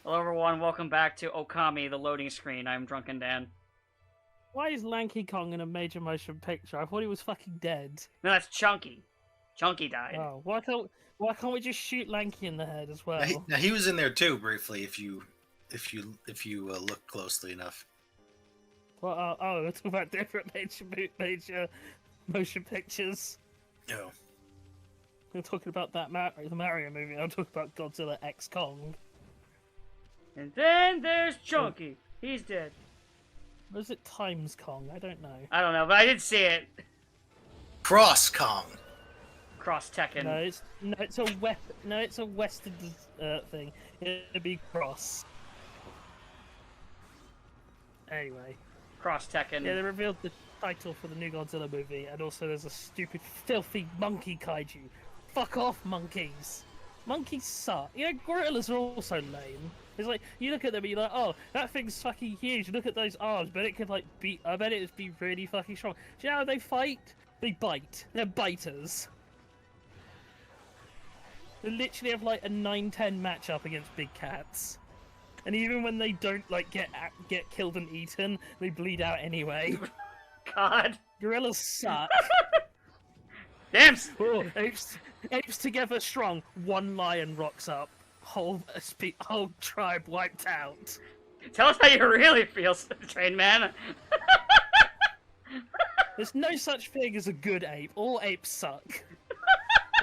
Hello everyone, welcome back to Okami, the loading screen. I'm Drunken Dan. Why is Lanky Kong in a major motion picture? I thought he was fucking dead. No, that's Chunky. Chunky died. Oh, why can't we just shoot Lanky in the head as well? Now he was in there too briefly. If you look closely enough. Well, we're talking about different major motion pictures. No. We're talking about that the Mario movie. I'm talking about Godzilla X Kong. And then there's Chunky. He's dead. Was it Times Kong? I don't know. I don't know, but I did see it. Cross Kong. Cross Tekken. It's a Western thing. It'd be Cross. Anyway. Cross Tekken. Yeah, they revealed the title for the new Godzilla movie, and also there's a stupid, filthy monkey kaiju. Fuck off, monkeys! Monkeys suck. You know, gorillas are also lame. It's like, you look at them and you're like, oh, that thing's fucking huge. Look at those arms. But it could, like, I bet it'd be really fucking strong. Do you know how they fight? They bite. They're biters. They literally have, like, a 9-10 matchup against big cats. And even when they don't, like, get killed and eaten, they bleed out anyway. God. Gorillas suck. Damn! Oh, apes together strong. One lion rocks up. Whole tribe wiped out. Tell us how you really feel, Train Man. There's no such thing as a good ape. All apes suck.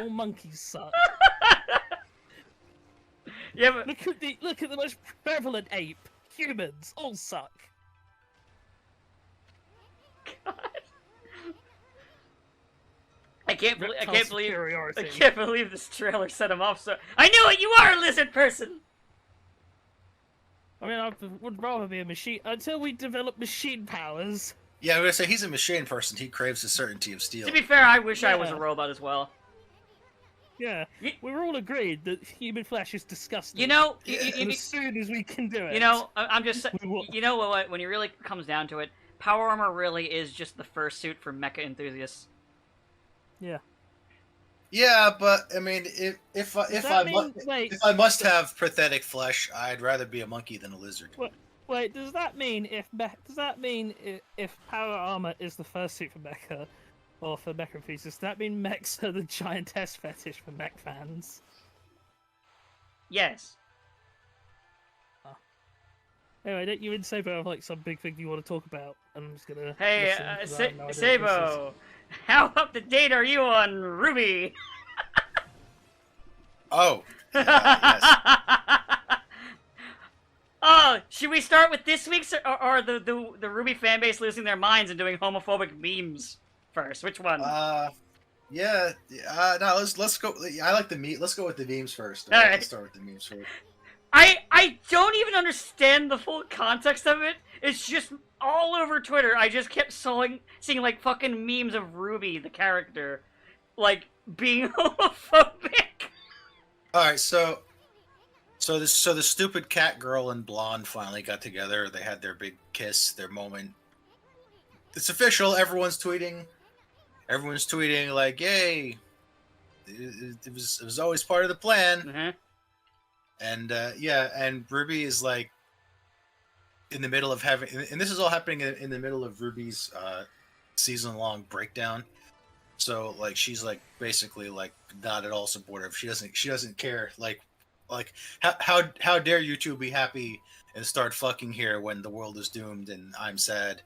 All monkeys suck. Yeah, but Look at the most prevalent ape. Humans all suck. God. I can't Superiority. believe this trailer set him off. So I knew it. You are a lizard person. I mean, I would rather be a machine until we develop machine powers. Yeah, I'm gonna say he's a machine person. He craves the certainty of steel. To be fair, I wish I was a Yeah. robot as well. Yeah, we're all agreed that human flesh is disgusting. You know, and as soon as we can do it, you know, I'm just, We will- you know what? When it really comes down to it, power armor really is just the fursuit for mecha enthusiasts. Yeah. Yeah, but I mean, if I must have pathetic flesh, I'd rather be a monkey than a lizard. Wait, does that mean if power armor is the first suit for mecha, or for mecha enthusiasts, does that mean mechs are the giantess fetish for mech fans? Yes. Anyway, don't you and Sabo have like some big thing you want to talk about? I'm just gonna. Hey, listen, 'cause I have no idea what this is. Sabo, how up to date are you on Ruby? Oh. Yes. Oh, should we start with this week's or the Ruby fanbase losing their minds and doing homophobic memes first? Which one? Yeah. No, let's go. I like the meat. Let's go with the memes first. All right. Let's start with the memes first. I don't even understand the full context of it. It's just all over Twitter. I just kept seeing like fucking memes of Ruby, the character, like being homophobic. All right, so the stupid cat girl and blonde finally got together. They had their big kiss, their moment. It's official. Everyone's tweeting. Everyone's tweeting like, "Yay!" It was always part of the plan. Mm-hmm. And yeah, and Ruby is like in the middle of having, and this is all happening in the middle of Ruby's season-long breakdown. So like she's like basically like not at all supportive. She doesn't care. Like how dare you two be happy and start fucking here when the world is doomed and I'm sad.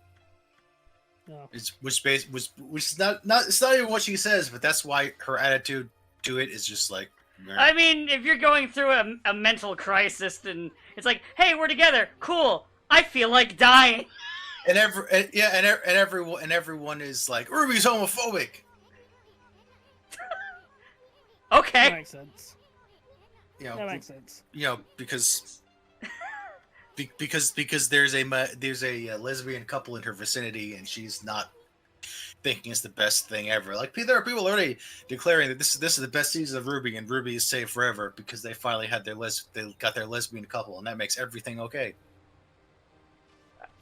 No. Which is not it's not even what she says, but that's why her attitude to it is just like. Meh. I mean, if you're going through a mental crisis, then it's like, hey, we're together, cool. I feel like dying. And everyone is like, Ruby's homophobic. Okay. That makes sense. You know, That makes sense. you know because there's a lesbian couple in her vicinity and she's not thinking it's the best thing ever. Like there are people already declaring that this is the best season of Ruby and Ruby is safe forever because they finally had they got their lesbian couple and that makes everything okay.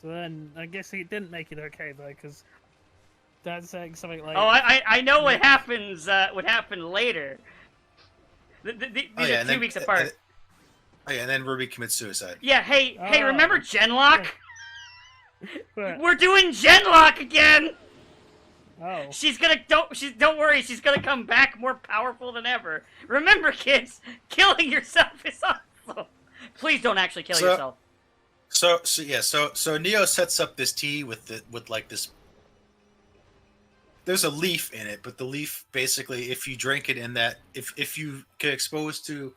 So then, I guess it didn't make it okay though, because Dad's saying something like, Oh, I know what happens. What happened later? These are 2 weeks apart. Oh, yeah, and then Ruby commits suicide. Yeah, hey, Oh. remember Genlock? But, We're doing Genlock again! oh. Don't worry, she's gonna come back more powerful than ever. Remember, kids, killing yourself is awesome. Please don't actually kill yourself. So Neo sets up this tea with like this. There's a leaf in it, but the leaf basically, if you drink it in that, if you get exposed to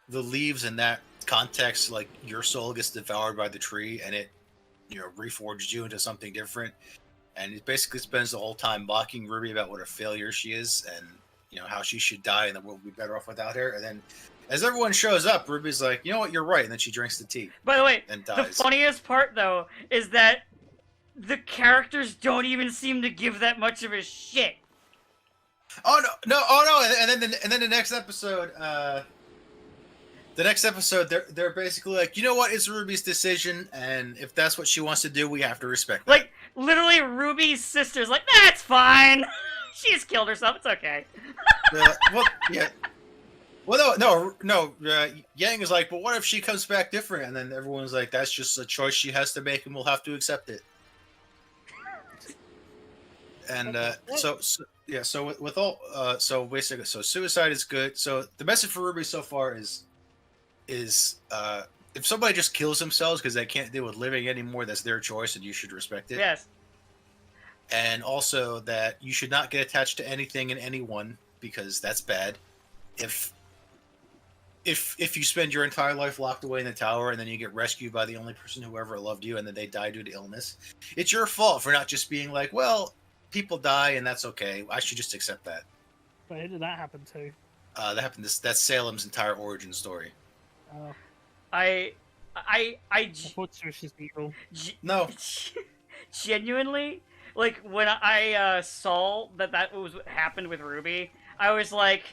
the leaves in that context, like your soul gets devoured by the tree, and it, reforges you into something different. And it basically spends the whole time mocking Ruby about what a failure she is, and how she should die, and the world would be better off without her. And then, as everyone shows up, Ruby's like, "You know what? You're right." And then she drinks the tea. By the way, and the dies. funniest part though is that the characters don't even seem to give that much of a shit. Oh no! And then the next episode, they're basically like, you know what? It's Ruby's decision, and if that's what she wants to do, we have to respect that. Like, literally, Ruby's sister's like, that's fine. She just killed herself. It's okay. Well, yeah. Well, no. Yang is like, but what if she comes back different? And then everyone's like, that's just a choice she has to make, and we'll have to accept it. And so basically, suicide is good. So the message for Ruby so far is if somebody just kills themselves because they can't deal with living anymore, that's their choice, and you should respect it. Yes. And also that you should not get attached to anything and anyone, because that's bad. If you spend your entire life locked away in the tower and then you get rescued by the only person who ever loved you and then they die due to illness, it's your fault for not just being like, well, people die and that's okay. I should just accept that. But who did that happen to? That happened. That's Salem's entire origin story. Oh. I thought Trish is evil. No. Genuinely, like, when I saw that was what happened with Ruby, I was like,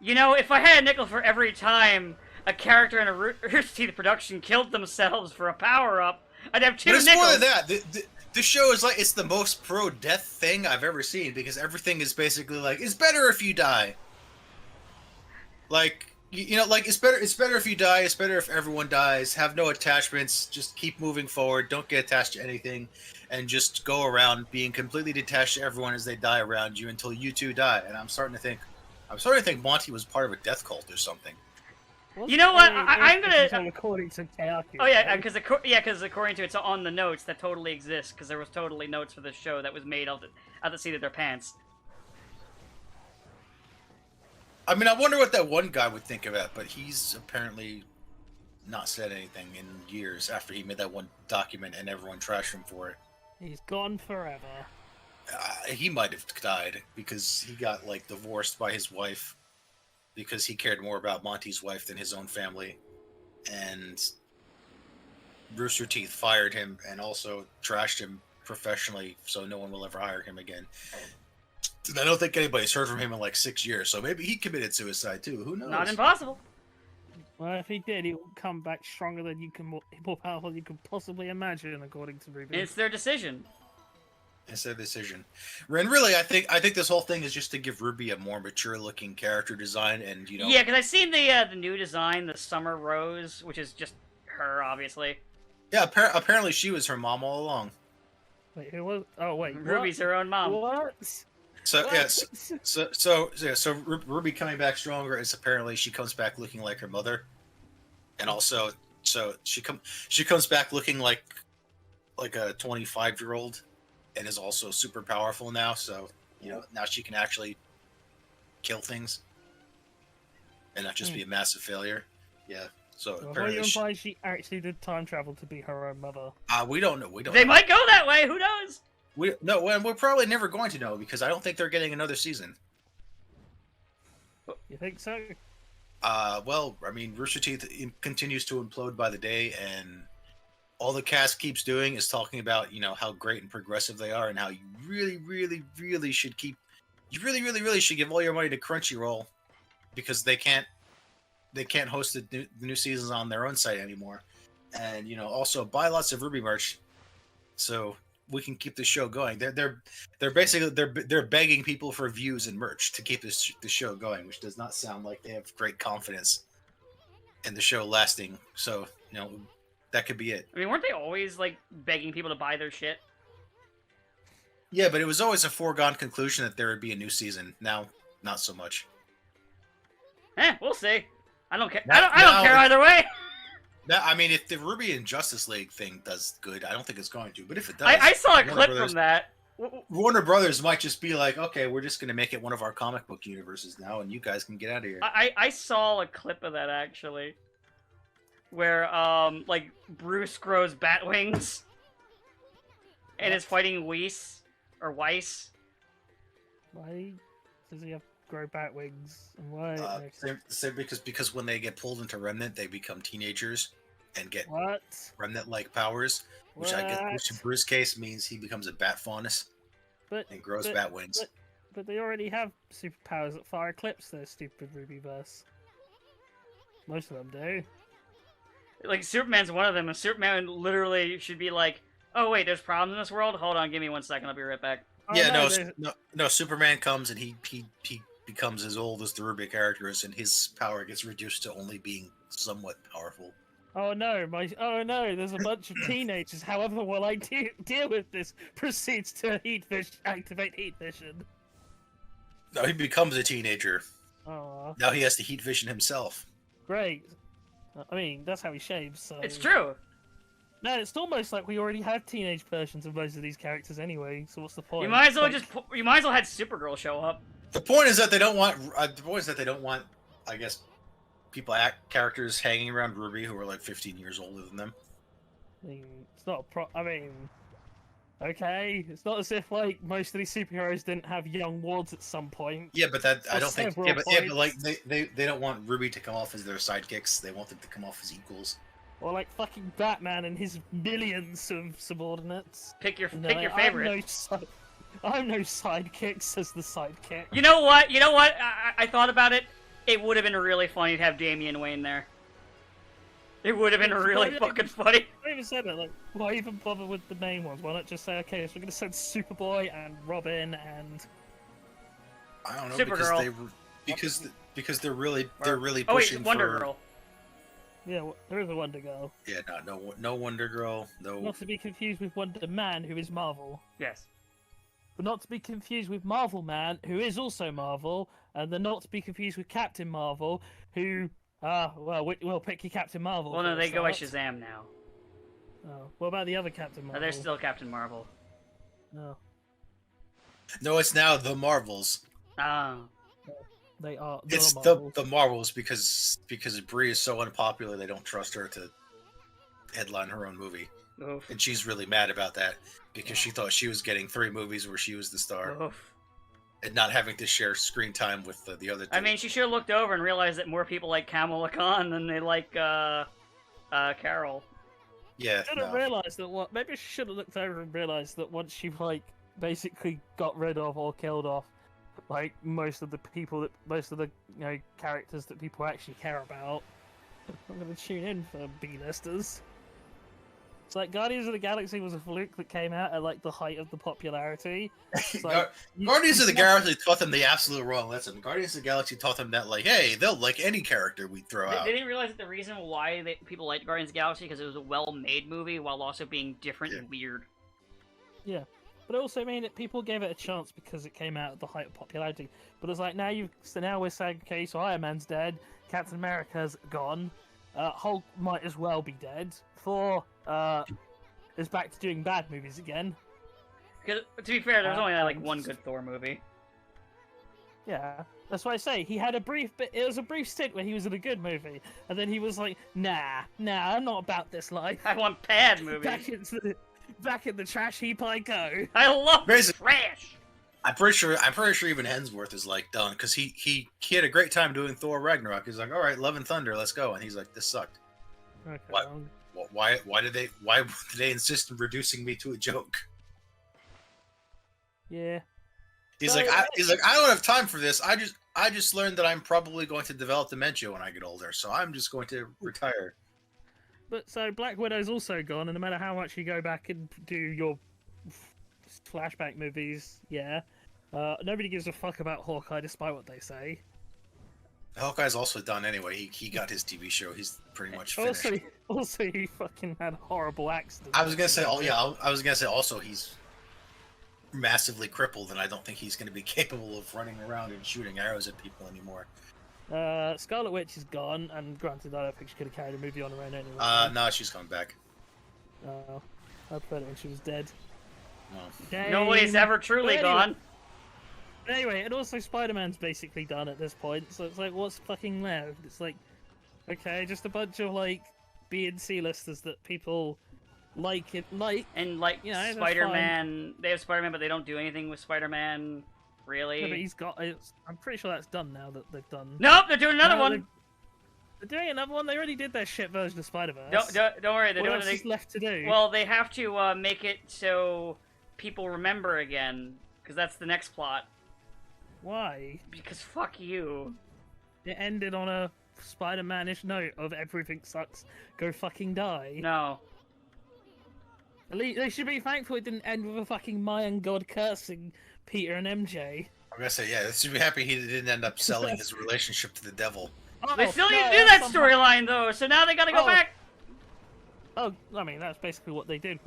if I had a nickel for every time a character in a Rooster Teeth production killed themselves for a power-up, I'd have 2 but it's nickels. more than that. The show is like, it's the most pro-death thing I've ever seen, because everything is basically like, it's better if you die. Like, like, it's better if you die, it's better if everyone dies, have no attachments, just keep moving forward, don't get attached to anything, and just go around being completely detached to everyone as they die around you until you too die. And I'm starting to think Monty was part of a death cult or something. You know what? I'm gonna. According to Chaotic. Oh yeah, because according to it's on the notes that totally exists, because there was totally notes for this show that was made out the seat of their pants. I mean, I wonder what that one guy would think of it, but he's apparently not said anything in years after he made that one document and everyone trashed him for it. He's gone forever. He might have died because he got, like, divorced by his wife because he cared more about Monty's wife than his own family. And Rooster Teeth fired him and also trashed him professionally, so no one will ever hire him again. And I don't think anybody's heard from him in like 6 years, so maybe he committed suicide too. Who knows? Not impossible. Well, if he did, he will come back stronger than more powerful than you could possibly imagine, according to Ruby. It's their decision. It's their decision. And really, I think this whole thing is just to give Ruby a more mature-looking character design, and Yeah, because I've seen the new design, the Summer Rose, which is just her, obviously. Yeah, apparently she was her mom all along. Wait, who was? Oh wait, Ruby's her own mom. What? So yes, so Ruby coming back stronger is apparently she comes back looking like her mother, and also she comes back looking like a 25-year-old, and is also super powerful now. So now she can actually kill things, and not just be a massive failure. Yeah. So apparently you imply she actually did time travel to be her own mother? We don't know. We don't. They might go that way. Who knows? We're probably never going to know because I don't think they're getting another season. You think so? Well, I mean, Rooster Teeth continues to implode by the day, and all the cast keeps doing is talking about, how great and progressive they are, and how you really, really, really should really should give all your money to Crunchyroll because they can't host the new seasons on their own site anymore, and also buy lots of Ruby merch, so we can keep the show going. They're basically begging people for views and merch to keep the show going, which does not sound like they have great confidence. and the show lasting. So that could be it. I mean, weren't they always like begging people to buy their shit? Yeah, but it was always a foregone conclusion that there would be a new season. Now, not so much. We'll see. I don't care. Now- I don't now care either way. Now, I mean, if the Ruby and Justice League thing does good, I don't think it's going to. But if it does, I saw a Warner clip Brothers- from that. Warner Brothers might just be like, okay, we're just going to make it one of our comic book universes now, and you guys can get out of here. I saw a clip of that actually, where like Bruce grows bat wings, and is fighting Weiss or Weiss. Why does he have grow bat wings? And why? Same because when they get pulled into Remnant, they become teenagers and get What? Remnant-like powers, which I guess, What? which in Bruce's case means he becomes a bat faunus But and grows but- bat wings. but they already have superpowers that far eclipse their stupid Rubyverse. Most of them do. Like Superman's one of them, and Superman literally should be like, "Oh wait, there's problems in this world. Hold on, give me 1 second. I'll be right back." Oh, Yeah, no, there's- no. Superman comes and he becomes as old as the Ruby character is, and his power gets reduced to only being somewhat powerful. Oh no, there's a bunch of teenagers. However, while I deal with this, proceeds to activate heat vision. No, he becomes a teenager. Oh, Now he has to heat vision himself. great. I mean, that's how he shaves. So It's true. No, it's almost like we already have teenage versions of most of these characters anyway. So what's the point? You might as well Like, you might as well had Supergirl show up. The point is that they don't want. I guess, characters hanging around Ruby who are like 15 years older than them. I mean, it's not a I mean, okay, it's not as if like most of these superheroes didn't have young wards at some point. Yeah, but that I Or don't think. several Yeah, but like points. they don't want Ruby to come off as their sidekicks. They want them to come off as equals. Or like fucking Batman and his millions of subordinates. Pick your And they're pick your like, favorite. I'm no sidekick, says the sidekick. You know what? I thought about it. It would have been really funny to have Damian Wayne there. It would have been really fucking funny. I even said it, like, why even bother with the main ones? Why not just say, okay, so we're gonna send Superboy and Robin and... I don't know Supergirl. because they're really Oh wait, pushing Wonder for. Girl. Yeah, there is a Wonder Girl. Yeah, no Wonder Girl, no. Not to be confused with Wonder Man, who is Marvel. Yes. But not to be confused with Marvel Man, who is also Marvel, and then not to be confused with Captain Marvel, who, well, pick your Captain Marvel. Well, no, for they a go by start. Shazam now. Oh, what about the other Captain No, Marvel? they're still Captain Marvel. No, No, it's now the Marvels. Ah. they are. It's Marvel. the Marvels because Brie is so unpopular they don't trust her to headline her own movie, Oof. and she's really mad about that because she thought she was getting 3 movies where she was the star Oof. and not having to share screen time with the other 2. I mean, she should have looked over and realized that more people like Kamala Khan than they like Carol. yeah, should have realized that what maybe she should have looked over and realized that once she like basically got rid of or killed off like most of the characters that people actually care about, I'm gonna tune in for B-listers. It's like Guardians of the Galaxy was a fluke that came out at like the height of the popularity. It's like, Guardians of the Galaxy taught them the absolute wrong lesson. Guardians of the Galaxy taught them that, like, hey, they'll like any character we throw out. They didn't realize that the reason why people liked Guardians of the Galaxy because it was a well-made movie while also being different and weird. Yeah, but it also mean that people gave it a chance because it came out at the height of popularity. But it's like now we're saying, okay, so Iron Man's dead, Captain America's gone, Hulk might as well be dead. Thor is back to doing bad movies again. Because to be fair, there was only like and- one good Thor movie. Yeah, that's why I say he had it was a brief stint where he was in a good movie, and then he was like, nah, I'm not about this life. I want bad movies. Back in the trash heap I go. I love Basically- trash. I'm pretty sure even Hemsworth is like done because he had a great time doing Thor Ragnarok. He's like, all right, Love and Thunder, let's go, and he's like, this sucked. Okay, What? Why did they insist on reducing me to a joke? Yeah. He's So- like, I don't have time for this. I just learned that I'm probably going to develop dementia when I get older, so I'm just going to retire. But so Black Widow's also gone, and no matter how much you go back and do your flashback movies, nobody gives a fuck about Hawkeye, despite what they say. Hawkeye's also done anyway. He got his TV show. He's pretty much finished. Also, he fucking had horrible accidents. I was gonna say, oh yeah, I was gonna say also he's massively crippled, and I don't think he's gonna be capable of running around and shooting arrows at people anymore. Scarlet Witch is gone, and granted, I don't think she could have carried a movie on her own anyway. No, she's coming back. I preferred it when she was dead. No. Nobody's ever truly gone. Anyway, and also Spider-Man's basically done at this point, so it's like, what's fucking left? It's like, okay, just a bunch of, like, B and C listers that people like. And, like, you know, Spider-Man, they have Spider-Man, but they don't do anything with Spider-Man, really. Yeah, but he's got, I'm pretty sure that's done now that they've done. Nope, they're doing another one! They're doing another one? They already did their shit version of Spider-Verse. Don't worry, they're what doing else is left to do? Well, they have to make it so people remember again, because that's the next plot. Why? Because fuck you. It ended on a Spider-Man-ish note of everything sucks, go fucking die. No. At least they should be thankful it didn't end with a fucking Mayan god cursing Peter and MJ. I'm gonna say, yeah, they should be happy he didn't end up selling his relationship to the devil. Oh, They still need no, to do that that's storyline, though, so now they gotta go back! Oh, I mean, that's basically what they did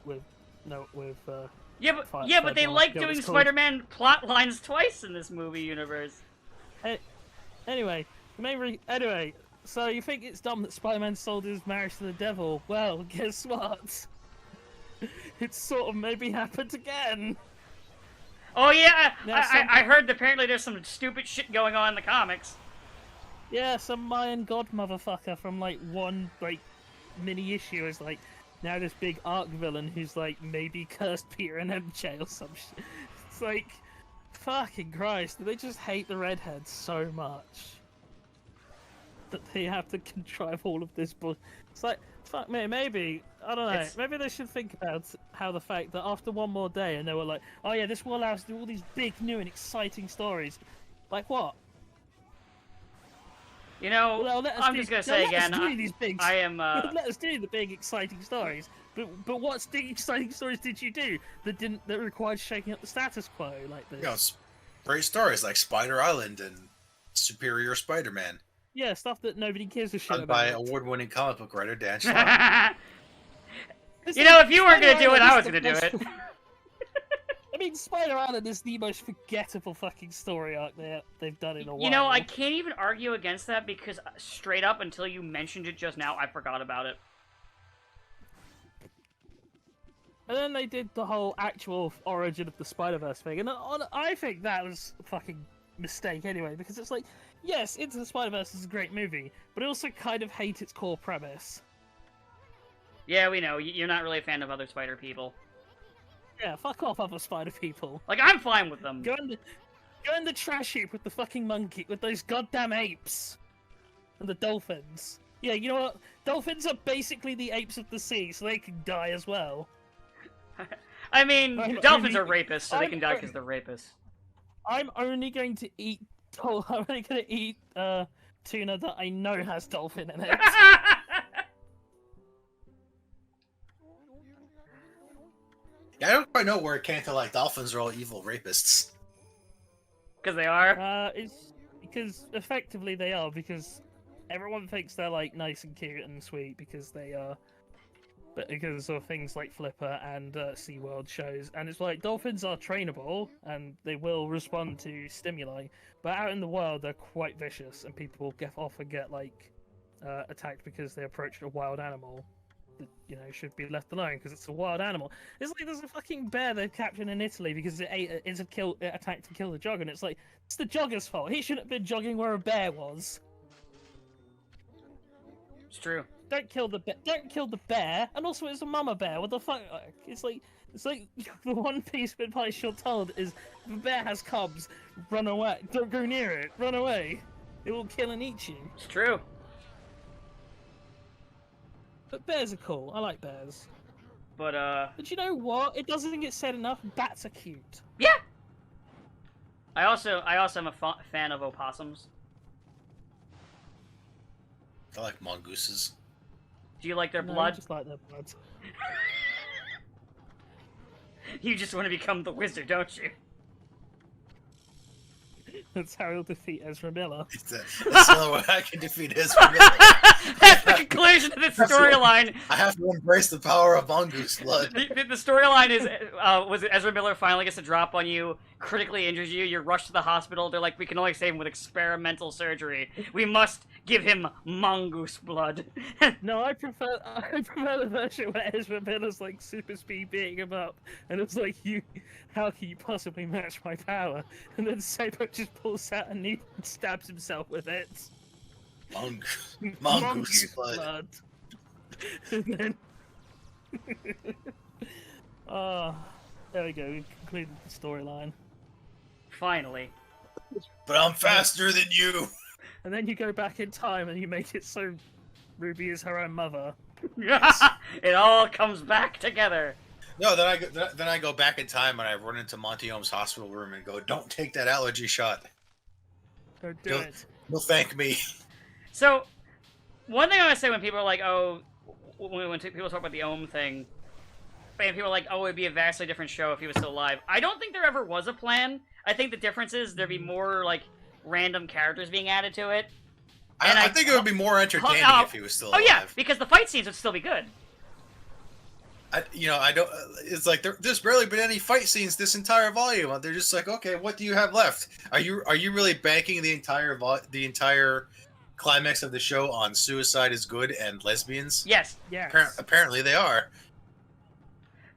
with Yeah, but they like doing Spider-Man plot lines twice in this movie universe. Anyway, anyway, so you think it's dumb that Spider-Man sold his marriage to the devil? Well, guess what? It's sort of maybe happened again. Oh yeah, I heard apparently there's some stupid shit going on in the comics. Yeah, some Mayan god motherfucker from like one mini issue is like now this big arc villain who's like maybe cursed Peter and MJ or some shit. It's like, fucking Christ, they just hate the redheads so much that they have to contrive all of this bull. It's like, fuck me, maybe, I don't know, maybe they should think about how the fact that after one more day and they were like, oh yeah, this will allow us to do all these big, new and exciting stories. Like what? You know, well, I'm just gonna say again, I am. Let us do the big, exciting stories. But what big, exciting stories did you do that required shaking up the status quo like this? You know, great stories like Spider Island and Superior Spider-Man. Yeah, stuff that nobody gives a shit Done about. by award-winning comic book writer Dan Schlott. You know, if you weren't gonna do it, I was gonna do it. I mean, Spider Island is the most forgettable fucking story arc they've done in a while. You know, I can't even argue against that because straight up until you mentioned it just now, I forgot about it. And then they did the whole actual origin of the Spider-Verse thing, and I think that was a fucking mistake anyway, because it's like, yes, Into the Spider-Verse is a great movie, but I also kind of hate its core premise. Yeah, we know. You're not really a fan of other spider people. Yeah, fuck off, other spider people. Like, I'm fine with them. Go in the trash heap with the fucking monkey, with those goddamn apes. And the dolphins. Yeah, you know what? Dolphins are basically the apes of the sea, so they can die as well. I mean, dolphins are rapists, so they can die because they're rapists. I'm only going to eat tuna that I know has dolphin in it. Yeah, I don't quite know where it came to like dolphins are all evil rapists. Because they are? It's because effectively they are, because everyone thinks they're like nice and cute and sweet because they are, but because of things like Flipper and SeaWorld shows, and it's like dolphins are trainable and they will respond to stimuli, but out in the wild they're quite vicious and people often get like attacked because they approached a wild animal. You know, should be left alone because it's a wild animal. It's like there's a fucking bear they've captured in Italy because it attacked to kill the jogger, and it's like, it's the jogger's fault. He shouldn't have been jogging where a bear was. It's true. Don't kill the bear. And also, it's a mama bear. What the fuck? It's like the one piece of advice you're told is, if a bear has cubs, run away. Don't go near it. Run away. It will kill and eat you. It's true. But bears are cool. I like bears. But you know what? It doesn't get said enough. Bats are cute. Yeah. I also am a fan of opossums. I like mongooses. Do you like their No, blood? I just like their blood. You just want to become the wizard, don't you? That's how he'll defeat Ezra Miller. That's the only way I can defeat Ezra Miller. That's the conclusion of the storyline. I have to embrace the power of mongoose blood. The storyline is, was it Ezra Miller finally gets a drop on you, critically injures you, you're rushed to the hospital, they're like, we can only save him with experimental surgery. We must give him mongoose blood. No, I prefer the version where Ezra Miller's like super speed beating him up, and it's like, how can you possibly match my power? And then Cyborg just pulls out a needle and stabs himself with it. Mongoose blood. And then, there we go. We concluded the storyline. Finally. But I'm faster than you. And then you go back in time and you make it so Ruby is her own mother. It all comes back together. No, then I go back in time and I run into Monty Ohm's hospital room and go, "Don't take that allergy shot. Don't do it." You'll thank me." So, one thing I want to say when people are like, oh, when people talk about the Ohm thing, and people are like, oh, it'd be a vastly different show if he was still alive. I don't think there ever was a plan. I think the difference is there'd be more, like, random characters being added to it. And I think it would be more entertaining if he was still alive. Oh, yeah, because the fight scenes would still be good. I don't. It's like there's barely been any fight scenes this entire volume. They're just like, okay, what do you have left? Are you really banking the entire climax of the show on suicide is good and lesbians? Yes. Yeah. Apparently they are.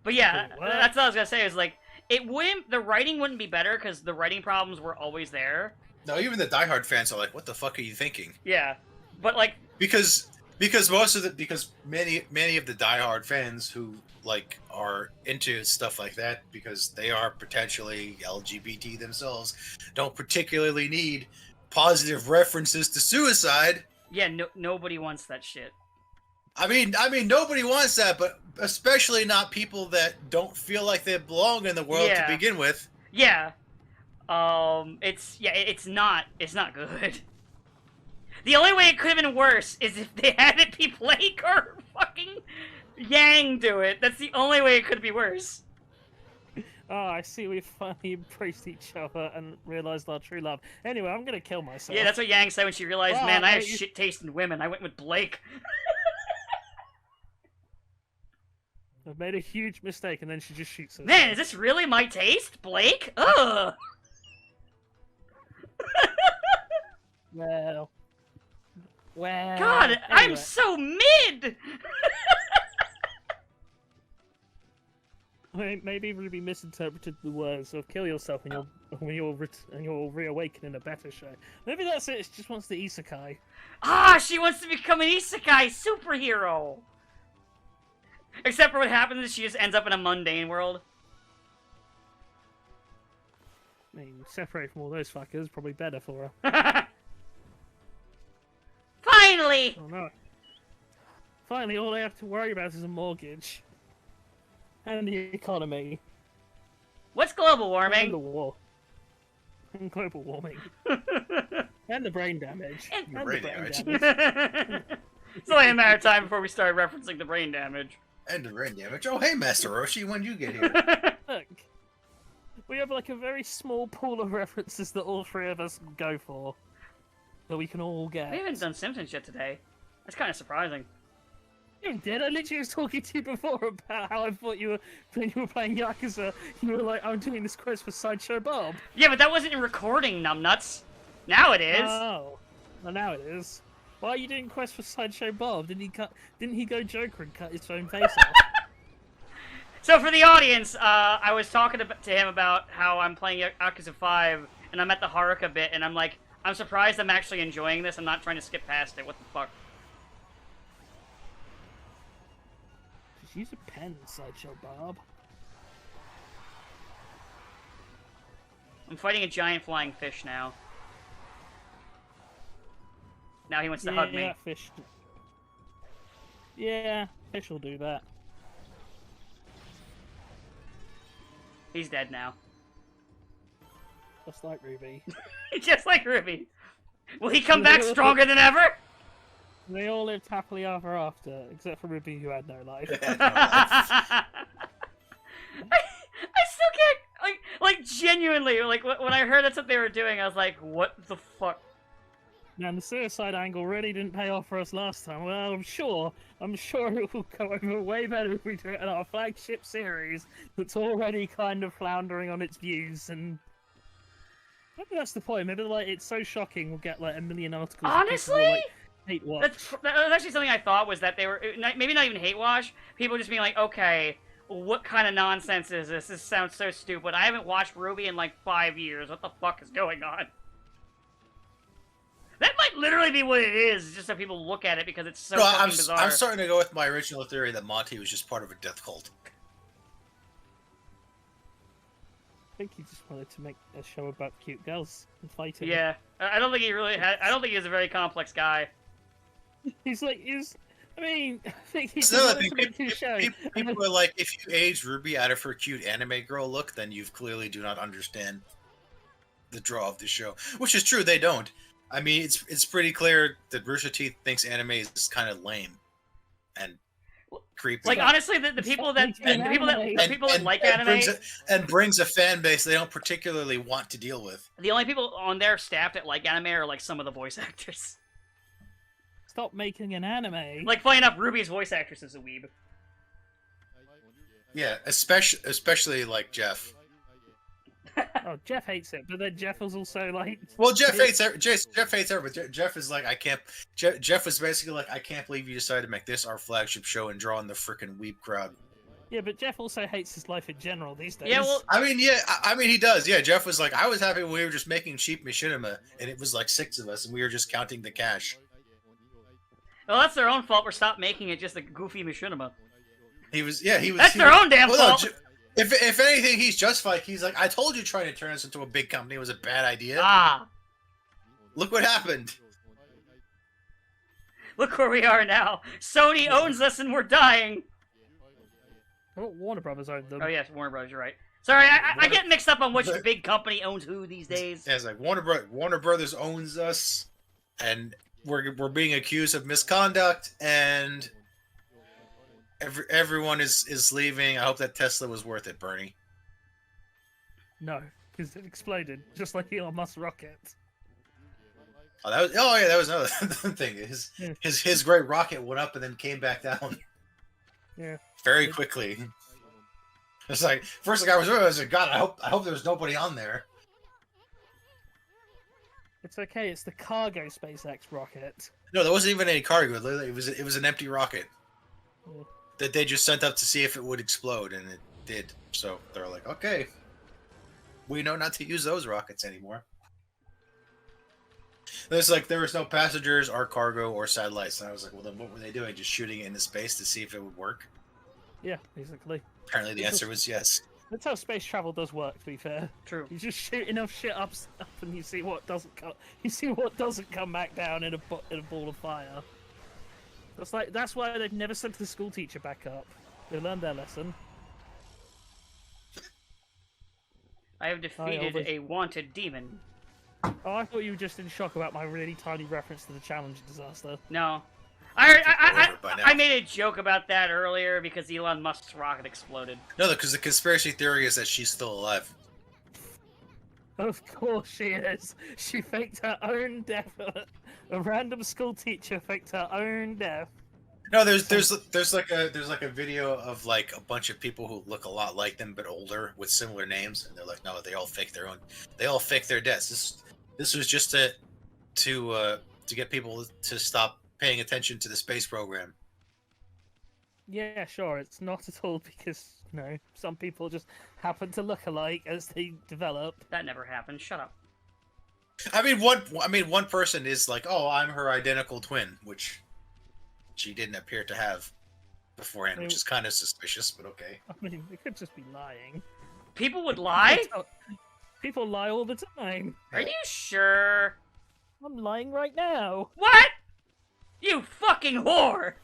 But yeah, What? that's what I was gonna say. Is like the writing wouldn't be better because the writing problems were always there. No, even the diehard fans are like, what the fuck are you thinking? Yeah, but like Because many of the diehard fans who like are into stuff like that because they are potentially LGBT themselves don't particularly need positive references to suicide. yeah, nobody wants that shit. I mean nobody wants that, but especially not people that don't feel like they belong in the world Yeah. to begin with. Yeah, it's not good. The only way it could have been worse is if they had it be Blake or fucking Yang do it. That's the only way it could be worse. Oh, I see. We finally embraced each other and realized our true love. Anyway, I'm gonna kill myself. Yeah, that's what Yang said when she realized, Well, man, I have mate, you- shit taste in women. I went with Blake. I've made a huge mistake, and then she just shoots herself. Man, is this really my taste, Blake? Ugh. Well. God, I'm anyway. so mid. Maybe Ruby misinterpreted the words of "kill yourself" and you'll reawaken in a better show. Maybe that's it. She just wants the isekai. Ah, she wants to become an isekai superhero. Except for what happens is she just ends up in a mundane world. I mean, separate from all those fuckers, probably better for her. Finally! Oh no. Finally, all I have to worry about is a mortgage. And the economy. What's global And warming? the war. And global warming. And the brain damage. And the brain damage. It's only a matter of time before we start referencing the brain damage. And the brain damage. Oh, hey, Master Roshi, when you get here? Look. We have like a very small pool of references that all three of us go for. That we can all get. We haven't done Simpsons yet today. That's kind of surprising. You did. I literally was talking to you before about how I thought when you were playing Yakuza, you were like, I'm doing this quest for Sideshow Bob. Yeah, but that wasn't in recording, numbnuts. Now it is. Oh. Well, now it is. Why are you doing quest for Sideshow Bob? Didn't he go Joker and cut his own face off? So for the audience, I was talking to him about how I'm playing Yakuza 5, and I'm at the Haruka bit, and I'm like, I'm surprised I'm actually enjoying this. I'm not trying to skip past it. What the fuck? Just use a pen, Sideshow Bob. I'm fighting a giant flying fish now. Now he wants to hug me. Yeah, fish. Yeah, fish will do that. He's dead now. Just like Ruby. Just like Ruby. Will he come back stronger than ever? They all lived happily ever after, except for Ruby, who had no life. I still can't, like genuinely, like, when I heard that's what they were doing, I was like, what the fuck? Man, the suicide angle really didn't pay off for us last time. Well, I'm sure it will go over way better if we do it in our flagship series that's already kind of floundering on its views. And maybe that's the point. Maybe like it's so shocking we'll get like a million articles. Of people Honestly? who, like, hate watch. That was actually something I thought was that they were maybe not even hate wash. People just being like, okay, what kind of nonsense is this? This sounds so stupid. I haven't watched Ruby in like 5 years. What the fuck is going on? That might literally be what it is, just so people look at it because it's so fucking bizarre. I'm starting to go with my original theory that Monty was just part of a death cult. I think he just wanted to make a show about cute girls and fighting. Yeah, I don't think he really had. I don't think he's a very complex guy. I mean, I think he's So, wanted to make his show. people are like, if you age Ruby out of her cute anime girl look, then you clearly do not understand the draw of the show. Which is true, they don't. I mean, it's pretty clear that Rooster Teeth thinks anime is kind of lame and creepy. Like honestly, the people that like anime brings a fan base they don't particularly want to deal with. The only people on their staff that like anime are like some of the voice actors. Stop making an anime. Like, funny enough, Ruby's voice actress is a weeb. Yeah, especially like Jeff. Oh, Jeff hates it, but then Jeff was also like. Well, Jeff hates everyone. But Jeff is like, I can't. Jeff was basically like, I can't believe you decided to make this our flagship show and draw in the freaking weeb crowd. Yeah, but Jeff also hates his life in general these days. Yeah, well, I mean, he does. Yeah, Jeff was like, I was happy when we were just making cheap machinima, and it was like 6 of us, and we were just counting the cash. Well, that's their own fault for stop making it just a goofy machinima. He was. That's their own damn fault. No, if anything, he's justified. He's like, I told you trying to turn us into a big company was a bad idea. Ah. Look what happened. Look where we are now. Sony owns us and we're dying. Oh, Warner Brothers owned them. Oh yes, Warner Brothers, you're right. Sorry, I get mixed up on which big company owns who these days. Yeah, it's like Warner Brothers owns us, and we're being accused of misconduct, and everyone is leaving. I hope that Tesla was worth it, Bernie. No, because it exploded, just like Elon Musk's rocket. That was another thing. His great rocket went up and then came back down. Yeah. Very quickly. It's like first thing I was like, God, I hope there was nobody on there. It's okay. It's the cargo SpaceX rocket. No, there wasn't even any cargo. It was an empty rocket Yeah. that they just sent up to see if it would explode, and it did. So they're like, okay, we know not to use those rockets anymore. There's like there was no passengers or cargo or satellites, and I was like, well, then what were they doing? Just shooting it into space to see if it would work? Yeah, basically. Apparently, the answer was yes. That's how space travel does work. To be fair, True. You just shoot enough shit up, and you see what doesn't come. You see what doesn't come back down in a ball of fire. That's why they've never sent the school teacher back up. They learned their lesson. I have defeated a wanted demon. Oh, I thought you were just in shock about my really tiny reference to the Challenger disaster. No. I made a joke about that earlier because Elon Musk's rocket exploded. No, because the conspiracy theory is that she's still alive. Of course she is. She faked her own death. A random school teacher faked her own death. No, there's like a video of like a bunch of people who look a lot like them but older with similar names, and they're like, no, they all fake their deaths. This was just to get people to stop paying attention to the space program. Yeah, sure. It's not at all because, some people just happen to look alike as they develop. That never happened. Shut up. I mean, one person is like, oh, I'm her identical twin, which she didn't appear to have beforehand, which is kind of suspicious, but okay. I mean, it could just be lying. People would lie? People lie all the time. Are you sure? I'm lying right now. What? You fucking whore!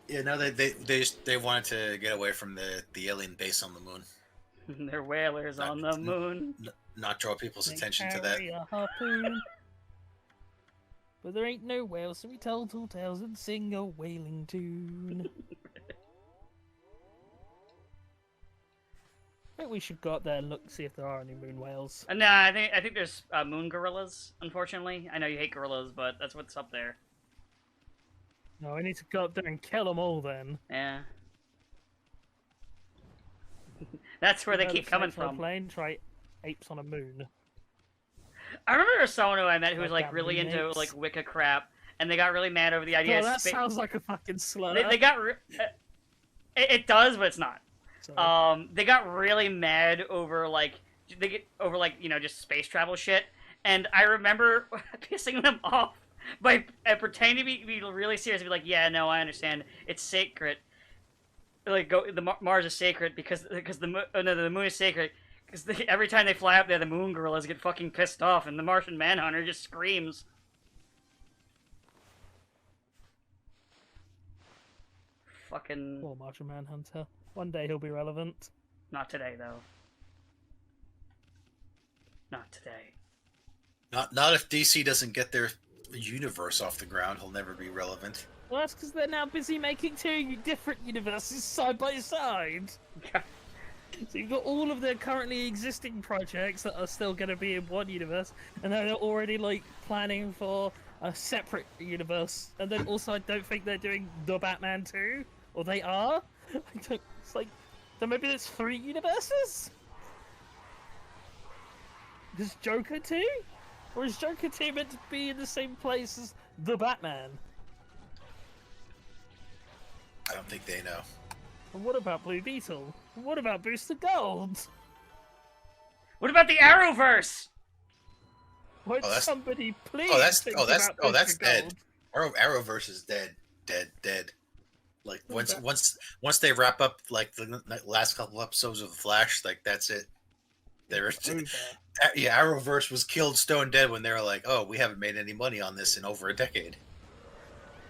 Yeah, no, they wanted to get away from the alien base on the moon. They're whalers on the moon. Not draw people's They attention to that. carry a harpoon. But there ain't no whales, so we tell tall tales and sing a whaling tune. think we should go up there and look, see if there are any moon whales. No, I think there's moon gorillas. Unfortunately, I know you hate gorillas, but that's what's up there. No, I need to go up there and kill them all then. Yeah. That's where they Go keep to coming fly from. Plane, try apes on a moon. I remember there was someone who I met who was like Goddamn really into remakes. like Wicca crap, and they got really mad over the idea. Oh, of that spa- sounds like a fucking slur. they got it does, but it's not. Sorry. They got really mad over like just space travel shit, and I remember pissing them off by pretending to be really serious and be like, yeah, no, I understand, it's sacred. Like Mars is sacred because the moon is sacred because every time they fly up there, the moon gorillas get fucking pissed off, and the Martian Manhunter just screams. Fucking Poor Martian Manhunter. One day he'll be relevant. not today though. Not today. Not if DC doesn't get their universe off the ground. He'll never be relevant. Well, that's because they're now busy making two different universes side by side. So you've got all of their currently existing projects that are still going to be in one universe, and then they're already like planning for a separate universe. And then also, I don't think they're doing the Batman 2, or they are. It's like, so maybe there's 3 universes. Is Joker 2, or is Joker 2 meant to be in the same place as the Batman? I don't think they know. And what about Blue Beetle? And what about Booster Gold? What about the Arrowverse? Would Oh, that's- somebody please that's think that's about that's Booster dead. Gold? Arrowverse is dead. Like What is once they wrap up like the last couple episodes of the Flash, like that's it. They're Over. yeah, Arrowverse was killed stone dead when they were like, oh, we haven't made any money on this in over a decade.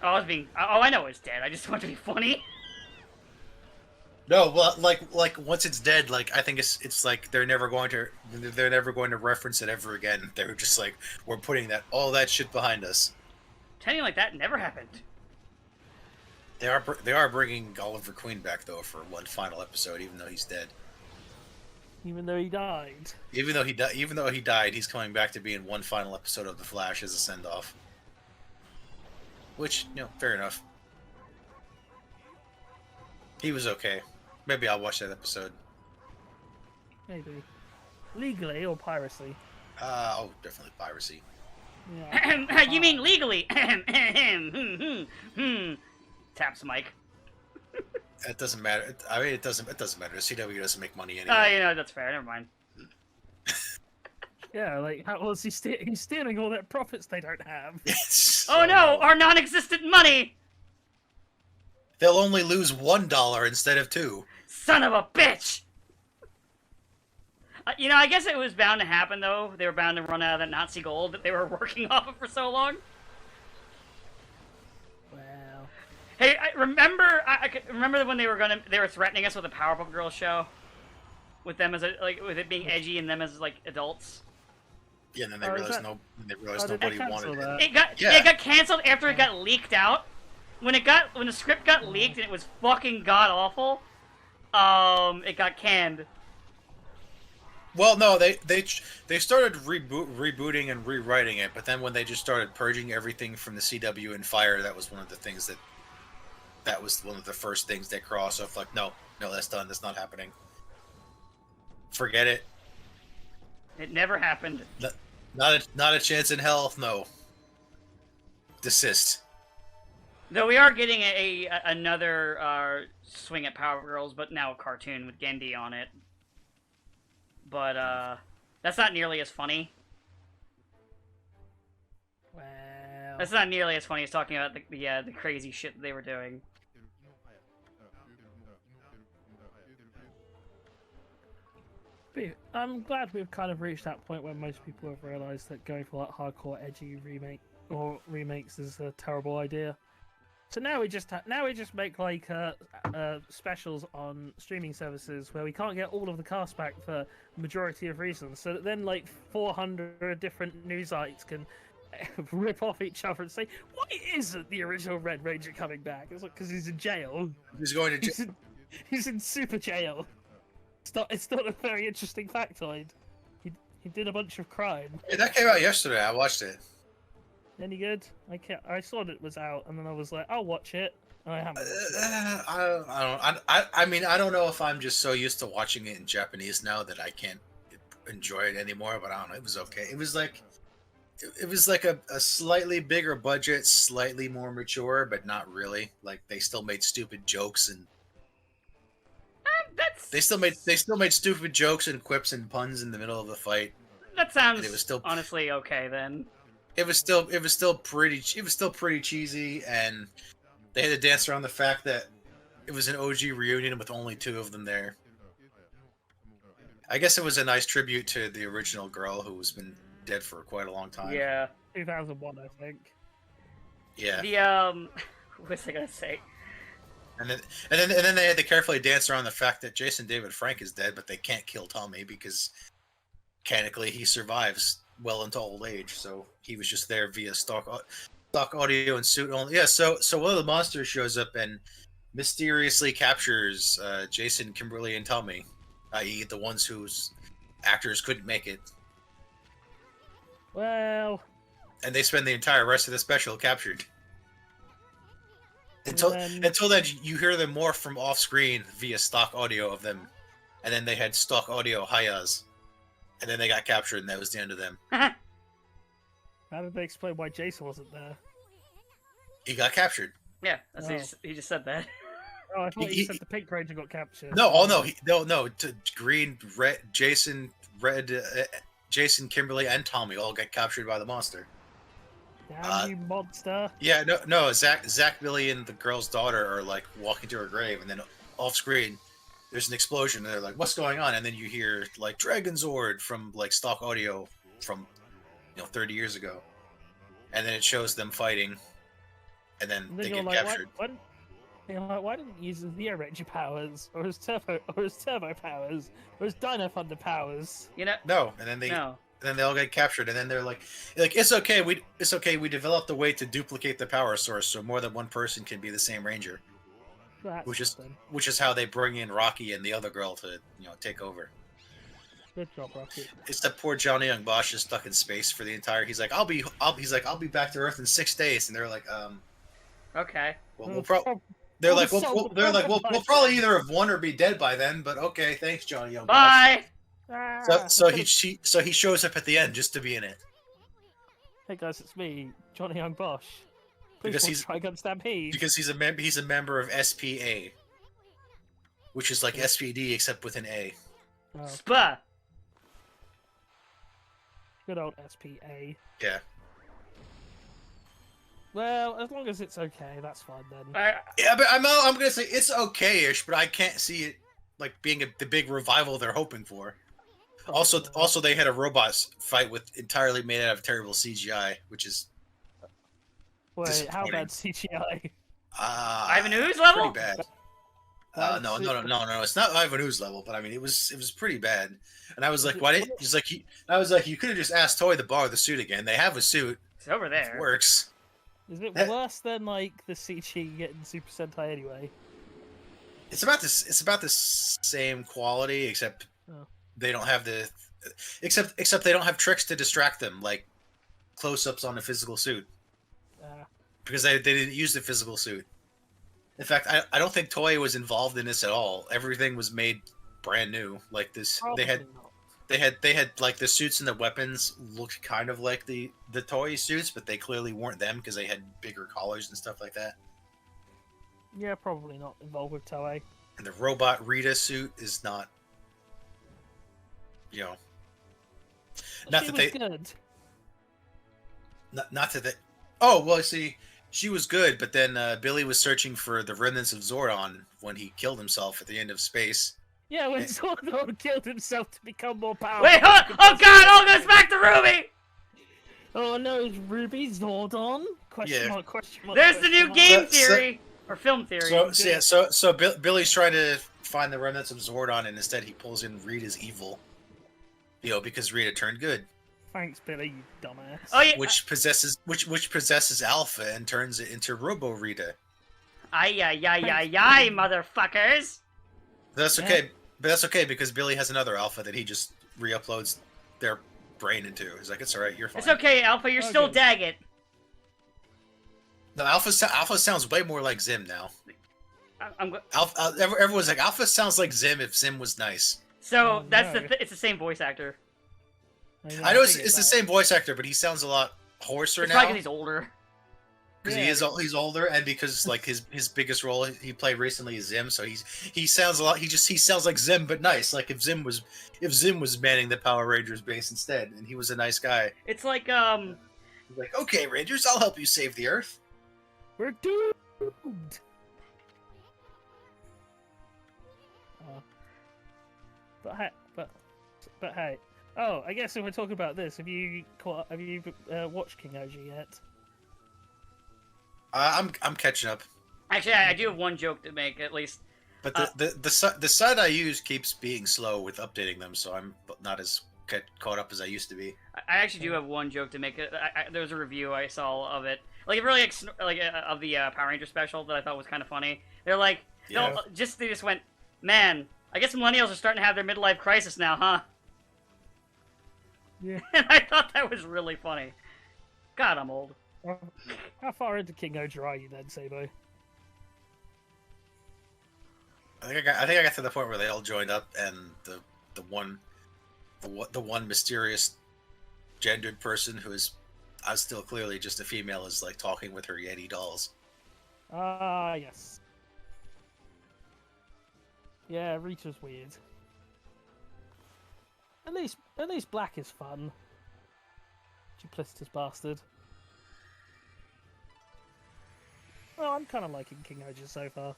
I know it's dead. I just want it to be funny. No, well, like once it's dead, like I think it's like they're never going to reference it ever again. They're just like, we're putting all that shit behind us. Telling you like that never happened. They are bringing Oliver Queen back though for one final episode, even though he's dead. Even though he died. Even though he died, he's coming back to be in one final episode of The Flash as a send off. Which, fair enough. He was okay. Maybe I'll watch that episode. Maybe. Legally or piracy? Definitely piracy. Yeah. You mean legally? Taps Mike. It doesn't matter. I mean, it doesn't matter. The CW doesn't make money anyway. That's fair. Never mind. Yeah, like, how was he's stealing all their profits they don't have? Oh no, our non-existent money! They'll only lose $1 instead of 2. Son of a bitch! I guess it was bound to happen, though. They were bound to run out of that Nazi gold that they were working off of for so long. Wow. Hey, I remember when they were threatening us with a Powerpuff Girls show? With them with it being edgy and them as, adults. Yeah, and then they Oh, realized did nobody they wanted cancel it. that? It got canceled after it got leaked out. When the script got leaked and it was fucking god awful, it got canned. Well, no, they started rebooting and rewriting it, but then when they just started purging everything from the CW and Fire, that was one of the things that was one of the first things they crossed off. Like, no, that's done. That's not happening. Forget it. It never happened. Not a chance in hell. No. Desist. Though we are getting another swing at Power Girls, but now a cartoon with Gendy on it. But that's not nearly as funny. Wow. That's not nearly as funny as talking about the crazy shit that they were doing. But I'm glad we've kind of reached that point where most people have realised that going for like hardcore edgy remakes is a terrible idea. So now we just make like specials on streaming services where we can't get all of the cast back for majority of reasons. So that then like 400 different news sites can rip off each other and say, why isn't the original Red Ranger coming back? It's like because he's in jail. He's going to jail. He's in super jail. It's not a very interesting factoid. He did a bunch of crime. Yeah, that came out yesterday. I watched it. Any good? I saw that it was out, and then I was like, I'll watch it. And I haven't. Watched it. I mean, I don't know if I'm just so used to watching it in Japanese now that I can't enjoy it anymore. But I don't know. It was okay. It was like a slightly bigger budget, slightly more mature, but not really. Like they still made stupid jokes and That's they still made stupid jokes and quips and puns in the middle of the fight. that sounds And it was still honestly okay then. it was still pretty cheesy, and they had to dance around the fact that it was an OG reunion with only 2 of them there. I guess it was a nice tribute to the original girl who's been dead for quite a long time. Yeah. 2001, I think. Yeah. The what was I gonna say? And then they had to carefully dance around the fact that Jason David Frank is dead, but they can't kill Tommy because mechanically he survives well into old age, so he was just there via stock audio and suit only. Yeah, so one of the monsters shows up and mysteriously captures Jason, Kimberly, and Tommy, i.e. the ones whose actors couldn't make it. Well, And they spend the entire rest of the special captured. Until then, you hear them more from off screen via stock audio of them, and then they had stock audio Hayas, and then they got captured, and that was the end of them. how did they explain why Jason wasn't there? He got captured. Yeah, that's Oh. he just said that. Oh, I thought He- you said the Pink Ranger got captured. No, no. Green, red, Jason, Kimberly, and Tommy all got captured by the monster. Damn you monster! Yeah, no. Zach, Billy, and the girl's daughter are like walking to her grave, and then off screen, there's an explosion, and they're like, "What's going on?" And then you hear like Dragon Zord from like stock audio from 30 years ago, and then it shows them fighting, and then And they then get you're like, captured. why didn't he use his Zero Ranger powers, or his turbo powers, or his Dino Thunder powers? You know? No, and then they No. all get captured, and then they're like it's okay. We developed a way to duplicate the power source, so more than one person can be the same ranger. That's Which is something. which is how they bring in Rocky and the other girl to take over. Good job, Rocky. It's that poor Johnny Young Bosch is stuck in space for the entire. He's like, I'll be back to Earth in 6 days, and they're like, Okay. well, Mm, we'll probably. prob- They're Well, like, we'll, so we'll, the they're like, problem we'll by probably then- either have won or be dead by then. But okay, thanks, Johnny Young Bosch. Bye. So he shows up at the end just to be in it. Hey guys, it's me, Johnny Young Bosch. Please Because watch he's- Trigun Stampede. Because he's a member of SPA, which is like SPD except with an A. Oh, Spa. good old SPA. Yeah. Well, as long as it's okay, that's fine then. Yeah, but I'm gonna say it's okay-ish, but I can't see it like being the big revival they're hoping for. Also, they had a robot fight with entirely made out of terrible CGI, which is Wait, how disappointing. bad CGI? Ivan Ooze level? pretty bad. That's No, super- it's not Ivan Ooze level, but I mean it was pretty bad. And I was like, Is it- why didn't? He's like, I was like, you could have just asked Toy to borrow the suit again. They have a suit. It's over It there. works. Is it That- worse than like the CG getting Super Sentai anyway? It's about this. It's about the same quality, except Oh. they don't have the. Except they don't have tricks to distract them, like close-ups on the physical suit, because they didn't use the physical suit. In fact, I don't think Toei was involved in this at all. Everything was made brand new. Like this, Probably they had like the suits and the weapons looked kind of like the Toei suits, but they clearly weren't them because they had bigger collars and stuff like that. Yeah, probably not involved with Toei. And the robot Rita suit is not, not She that was they, good. not that they. Oh well, see, she was good, but then Billy was searching for the remnants of Zordon when he killed himself at the end of space. Yeah, when Zordon killed himself to become more powerful. Wait, oh god, all goes back to Ruby! Oh no, it's Ruby Zordon? Question Yeah. mark, question mark. There's the question new mark. game So- theory. Or film theory. So Billy's trying to find the remnants of Zordon, and instead he pulls in Rita's evil. Because Rita turned good, Thanks, Billy, you dumbass. Oh yeah. which possesses Alpha and turns it into Robo Rita. Ay, motherfuckers. That's okay. But that's okay because Billy has another alpha that he just re-uploads their brain into. He's like, it's alright, you're fine. It's okay, Alpha. You're still Okay. Daggett. No, Alpha sounds way more like Zim now. I'm Alpha, everyone's like, Alpha sounds like Zim if Zim was nice. So Oh, that's no. it's the same voice actor. I know it's the same voice actor, but he sounds a lot hoarser It's now. probably 'cause he's older. Because Yeah. he's older, and because like his biggest role he played recently is Zim, so he sounds a lot. He sounds like Zim, but nice. Like if Zim was manning the Power Rangers base instead, and he was a nice guy. It's like He's like, okay, Rangers, I'll help you save the Earth. We're doomed. But hey. Oh, I guess if we're talking about this, have you watched King OG yet? I'm catching up, actually I do have one joke to make at least. but the site I use keeps being slow with updating them, so I'm not as caught up as I used to be. I actually do have one joke to make. There was a review I saw of it, like really of the Power Ranger special that I thought was kind of funny. They're like, Yeah. no, they just went, man. I guess millennials are starting to have their midlife crisis now, huh? Yeah. And I thought that was really funny. God, I'm old. How far into King OG are you then, Sabo? I think I got to the point where they all joined up, and the one mysterious gendered person who is still clearly just a female is like talking with her Yeti dolls. Ah, yes. Yeah, Rita's weird. At least Black is fun. Duplicitous bastard. Oh, I'm kind of liking King OG so far.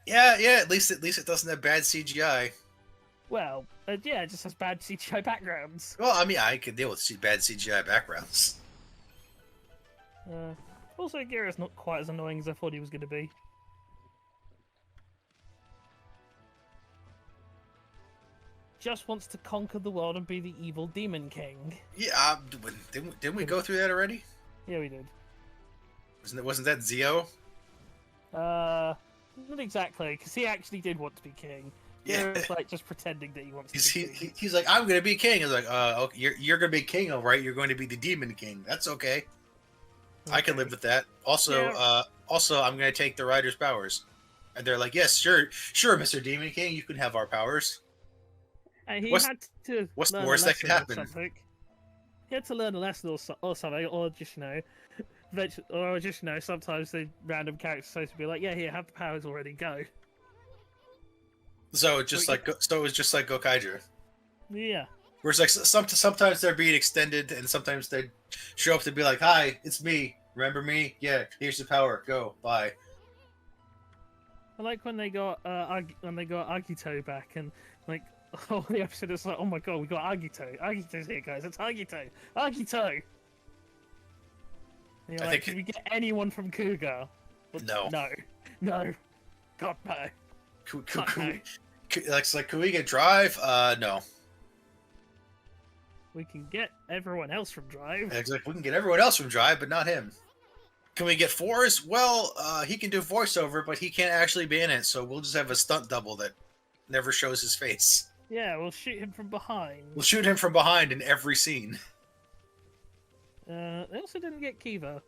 Yeah. At least it doesn't have bad CGI. Well, yeah, it just has bad CGI backgrounds. Well, I mean, I can deal with bad CGI backgrounds. Also, Gira's not quite as annoying as I thought he was going to be. Just wants to conquer the world and be the evil demon king. Yeah, didn't we go through that already? Yeah, we did. Wasn't that Zio? Not exactly, because he actually did want to be king. Yeah. Gira's like just pretending that he wants to be king. He's like, I'm gonna be king. He's like, okay, you're gonna be king, all right? You're going to be the demon king. That's okay. I can live with that. Also, Yeah. Also, I'm gonna take the rider's powers. And they're like, yes, sure, Mr. Demon King, you can have our powers. And he What's- had to what's the learn a worst that could lesson or happen? something. He had to learn a lesson or something, or just sometimes the random characters are supposed to be like, yeah, here, have the powers already, go. So it's just like Gokaiger. Yeah. Where it's like sometimes they're being extended, and sometimes they show up to be like, "Hi, it's me. Remember me? Yeah, here's the power. Go, bye." I like when they got Agito back, and like all the episode is like, oh my god, we got Agito. Agito's here, guys. It's Agito. Agito. And you're I like, think can we get anyone from Cougar? But No. no. God no. Fuck no. Can we get Drive? No. We can get everyone else from Drive. It's like we can get everyone else from Drive, but not him. Can we get Forrest? Well, he can do voiceover, but he can't actually be in it, so we'll just have a stunt double that never shows his face. Yeah, we'll shoot him from behind. We'll shoot him from behind in every scene. They also didn't get Kiva.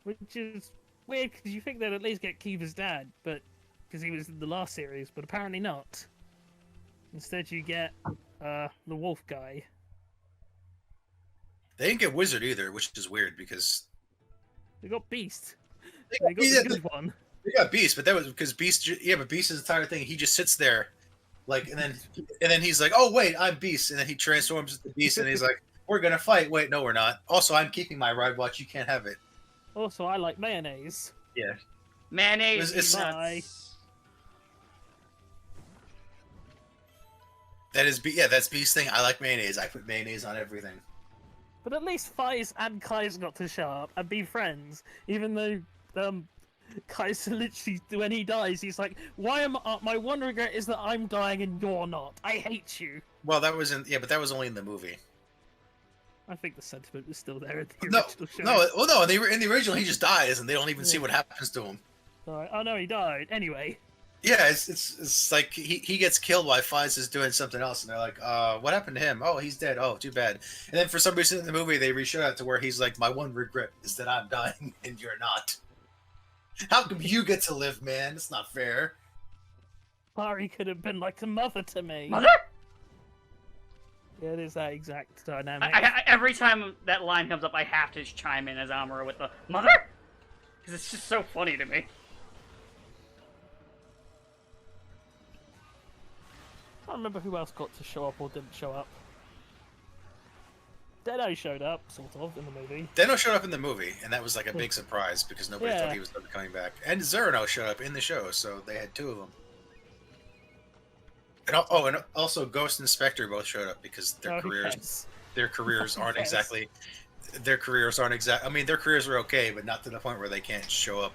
Which is weird, because you think they'd at least get Kiva's dad, but because he was in the last series, but apparently not. Instead you get the wolf guy. They didn't get Wizard either, which is weird because They got Beast. they They got yeah, the good one. they got Beast, but that was because Beast. Yeah, but Beast's entire thing, he just sits there, like, and then he's like, "Oh wait, I'm Beast," and then he transforms into Beast, and he's like, "We're gonna fight." Wait, no, we're not. Also, I'm keeping my ride watch. You can't have it. Also, I like mayonnaise. Yeah. Mayonnaise. It's- nuts. That's Beast's thing. I like mayonnaise. I put mayonnaise on everything. But at least Faiz and Kai's got to show up and be friends, even though Kai's literally, when he dies, he's like, "Why am my one regret is that I'm dying and you're not. I hate you." Well, that was but that was only in the movie. I think the sentiment was still there in the No, original show. no. In the original, he just dies, and they don't even see what happens to him. Alright, oh no, he died. Anyway. Yeah, it's like he gets killed while Fives is doing something else, and they're like, what happened to him? Oh, he's dead. Oh, too bad. And then for some reason in the movie they reshow that to where he's like, my one regret is that I'm dying and you're not. How come you get to live, man? It's not fair. Mari could have been like a mother to me. Mother? Yeah, it is that exact dynamic. Every time that line comes up, I have to just chime in as Amuro with the mother, because it's just so funny to me. I can't remember who else got to show up or didn't show up. Deno showed up, sort of, in the movie. Deno showed up in the movie, and that was like a big surprise because nobody Yeah. thought he was ever coming back. And Zerno showed up in the show, so they had two of them. And and also Ghost and Spectre both showed up because their Who careers cares? their careers aren't cares? exactly their careers aren't exact. I mean, their careers are okay, but not to the point where they can't show up.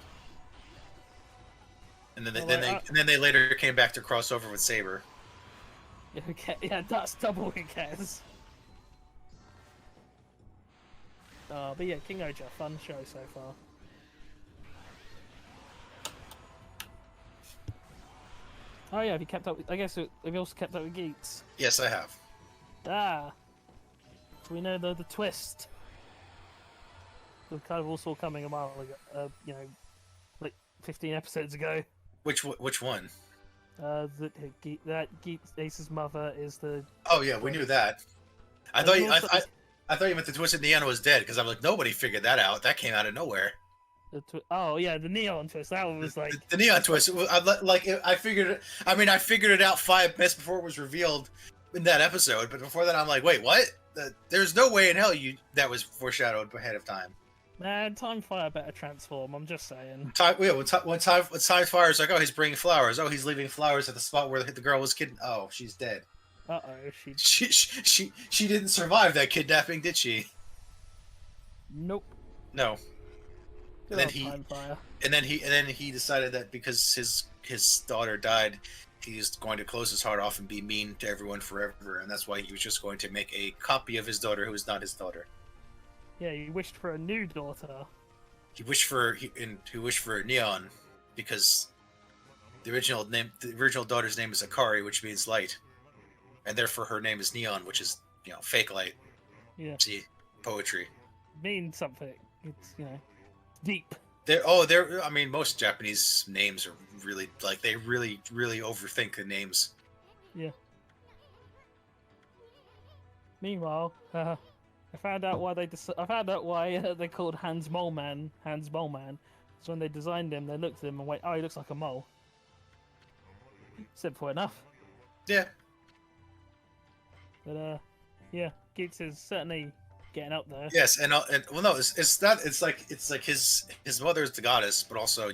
And then then they later came back to cross over with Saber. Yeah, yeah, that's double who cares. But yeah, King Oja, fun show so far. Oh yeah, have you kept up with, I guess, have you also kept up with Geeks? Yes, I have. Ah! So we know the twist. We kind of all saw coming a while ago, you know, like 15 episodes ago. Which one? That Ace's mother is the... Oh yeah, we knew that. I thought you meant the twist at the end was dead because I'm like, nobody figured that out. That came out of nowhere. Oh yeah, the neon twist. That one was like The neon twist. I figured it. I mean, I figured it out 5 minutes before it was revealed in that episode. But before that, I'm like, wait, what? There's no way in hell that was foreshadowed ahead of time. man, Time Fire better transform. I'm just saying. When Time Fire's like, oh, he's bringing flowers. Oh, he's leaving flowers at the spot where the girl was kidnapped. Oh, she's dead. Uh oh, She didn't survive that kidnapping, did she? Nope. No. Good And old Time Fire. And then he decided that because his daughter died, he's going to close his heart off and be mean to everyone forever, and that's why he was just going to make a copy of his daughter who is not his daughter. Yeah, he wished for a new daughter. He wished for Neon because the original daughter's name is Akari, which means light, and therefore her name is Neon, which is fake light. Yeah. See, poetry. Means something. It's deep. I mean, most Japanese names are really they really overthink the names. Yeah. Meanwhile, I found out why they called Hans Mole Man Hans Mole Man. So when they designed him, they looked at him and went, "Oh, he looks like a mole." Simple enough. Yeah. But yeah, Geeks is certainly getting up there. Yes, and well, no, it's not. It's like his mother is the goddess, but also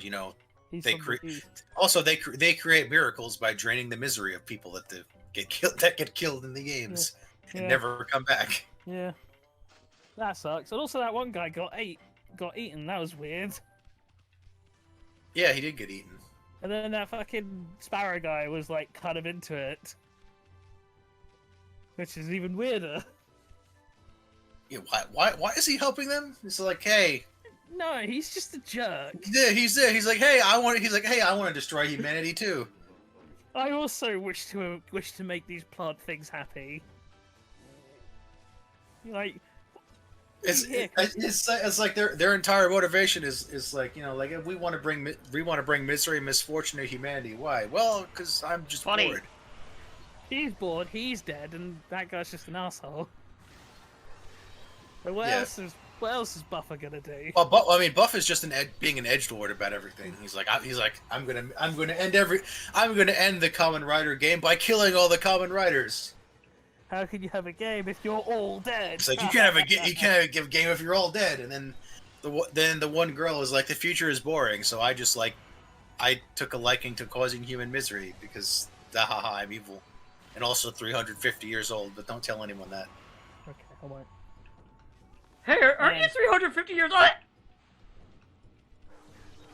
He's they from the East. they create miracles by draining the misery of people that get killed in the games and Yeah. never come back. Yeah, that sucks. And also, that one guy got eaten. That was weird. Yeah, he did get eaten. And then that fucking Sparrow guy was like kind of into it, which is even weirder. Yeah, why is he helping them? It's like, hey, No, he's just a jerk. yeah, he's there. He's like, hey, I want to destroy humanity too. I also wish to make these plant things happy. Like, It's like their entire motivation is like like we want to bring misery and misfortune to humanity. Why? Well, because I'm just Funny. bored. he's bored, he's dead, and that guy's just an asshole. But what Yeah. else is Buffer gonna do? Well, Buff is just being an edgelord about everything. He's like I'm gonna end the Common Rider game by killing all the Common Riders. How can you have a game if you're all dead? It's like you can't have a game if you're all dead. And then the one girl is like, the future is boring, so I took a liking to causing human misery because I'm evil, and also 350 years old. But don't tell anyone that. Okay, I won't. Hey, aren't you 350 years old?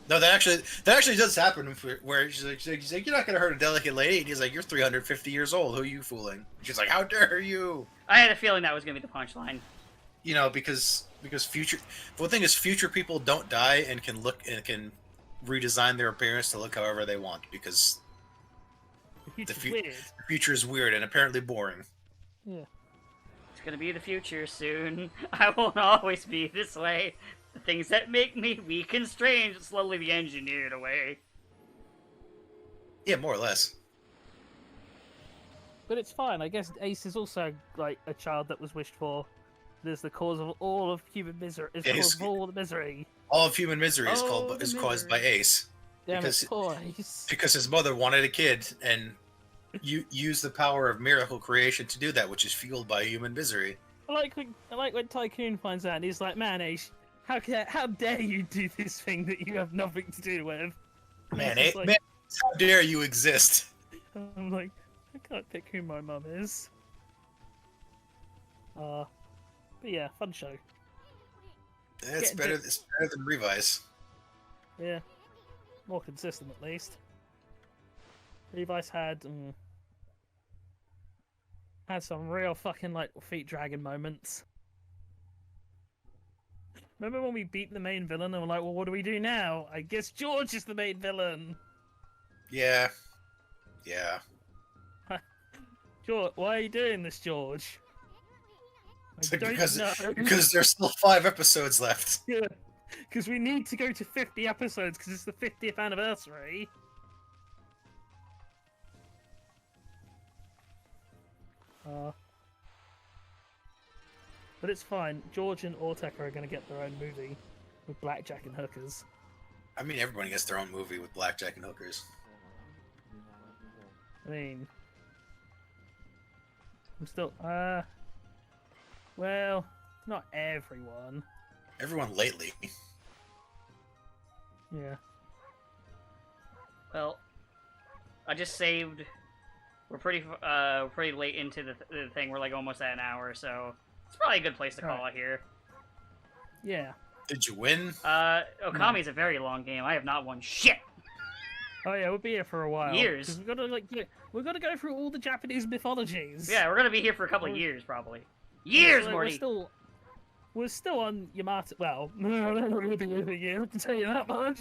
No, that actually does happen. Where she's like, you're not gonna hurt a delicate lady. And he's like, you're 350 years old. Who are you fooling? She's like, how dare you? I had a feeling that was gonna be the punchline. Because future. The thing is, future people don't die and can redesign their appearance to look however they want because The future's fu- weird. The future is weird and apparently boring. Yeah. It's gonna be the future soon. I won't always be this way. The things that make me weak and strange slowly be engineered away. Yeah, more or less. But it's fine. I guess Ace is also like a child that was wished for. There's the cause of all of human misery. It's the cause of all the misery. All of human misery is Oh, is the caused by misery. Ace Damn because it, poor Ace. because his mother wanted a kid and you use the power of miracle creation to do that, which is fueled by human misery. I like when Tycoon finds out and he's like, "Man, Ace, how dare you do this thing that you have nothing to do with?" Man, Ace is like, man, how dare you exist? I'm like, I can't pick who my mum is. But yeah, fun show. It's Getting better. to- It's better than Revise. Yeah, more consistent at least. Levi's had some real fucking like feet dragging moments. Remember when we beat the main villain and we're like, well, what do we do now? I guess George is the main villain. Yeah. Yeah. George, why are you doing this, George? I don't know. Because there's still 5 episodes left. Yeah, because we need to go to 50 episodes because it's the 50th anniversary. But it's fine. George and Orteka are going to get their own movie with blackjack and hookers. I mean, everybody gets their own movie with blackjack and hookers. I mean, I'm still, well, not everyone. Everyone lately. Yeah. Well, I just saved. We're pretty late into the thing. We're like almost at an hour, so it's probably a good place to call it here. Yeah. Did you win? Okami's a very long game. I have not won shit. Oh yeah, we'll be here for a while. Years. 'Cause we've got to go through all the Japanese mythologies. Yeah, we're gonna be here for a couple of years, probably. Years, So, Morty. We're still on Yamato. Well, we're not going to be here for years, I can tell you that much.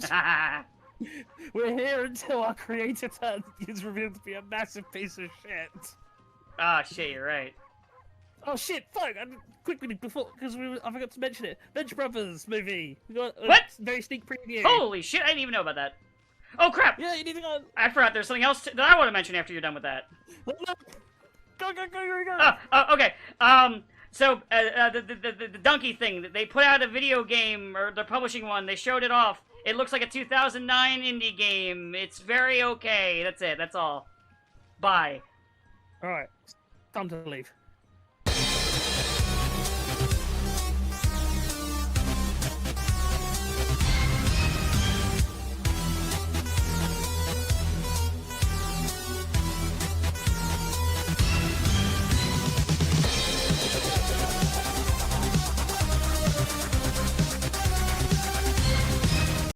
We're here until our creator is revealed to be a massive piece of shit. Ah, shit, you're right. Oh shit! Fuck! Quickly before, because I forgot to mention it. Venture Brothers movie. We got a What? very sneak preview. Holy shit, I didn't even know about that. Oh crap! Yeah, you need to go. I forgot there's something else that I want to mention after you're done with that. Go! Okay. So the donkey thing, they put out a video game, or they're publishing one. They showed it off. It looks like a 2009 indie game. It's very okay. That's it. That's all. Bye. All right, time to leave.